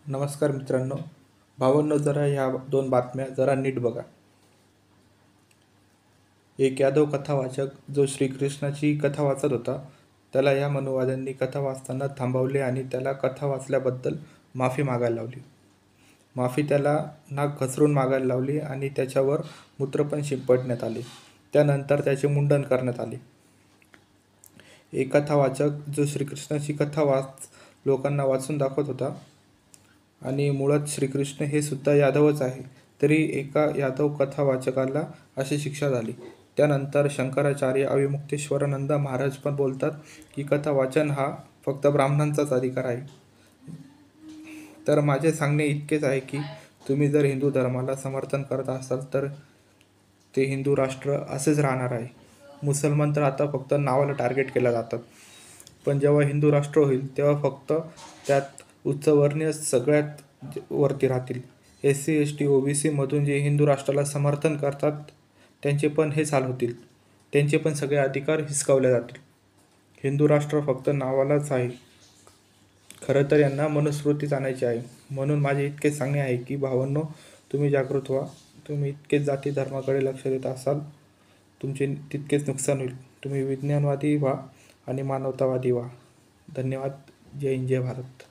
नमस्कार मित्रांनो. भावांनो, जरा ह्या दोन बातम्या जरा नीट बघा. एक यादव कथावाचक जो श्रीकृष्णाची कथा वाचत होता, त्याला या मनुवाद्यांनी कथा वाचताना थांबवले आणि त्याला कथा वाचल्याबद्दल माफी मागायला लावली. माफी त्याला नाक घसरून मागायला लावली आणि त्याच्यावर मूत्र पण शिंपडण्यात आले. त्यानंतर त्याचे मुंडन करण्यात आले. एक कथावाचक जो श्रीकृष्णाची कथा लोकांना वाचून दाखवत होता आणि मुळात श्रीकृष्ण हे सुद्धा यादवच आहे, तरी एका यादव कथावाचकाला अशी शिक्षा झाली. त्यानंतर शंकराचार्य अविमुक्तेश्वरानंद महाराज पण बोलतात की कथा वाचन हा फक्त ब्राह्मणांचाच अधिकार आहे. तर माझे सांगणे इतकेच आहे की तुम्ही जर हिंदू धर्माला समर्थन करत असाल तर ते हिंदू राष्ट्र असेच राहणार आहे. मुसलमान तर आता फक्त नावाला टार्गेट केला जातात, पण जेव्हा हिंदू राष्ट्र होईल तेव्हा फक्त त्यात उच्चवर्णीय सगळ्यात वरती राहतील. SC ST OBC मधून जे हिंदू राष्ट्राला समर्थन करतात त्यांचे पण हेच हाल होतील. त्यांचे पण सगळे अधिकार हिसकावले जातील. हिंदू राष्ट्र फक्त नावालाच आहे, खरं तर यांना मनुस्मृतीच आणायची आहे. म्हणून माझे इतकेच सांगणे आहे की भावांनो, तुम्ही जागृत व्हा. तुम्ही इतकेच जाती धर्माकडे लक्ष देत असाल, तुमचे तितकेच नुकसान होईल. तुम्ही विज्ञानवादी व्हा आणि मानवतावादी व्हा. धन्यवाद. जय हिंद, जय भारत.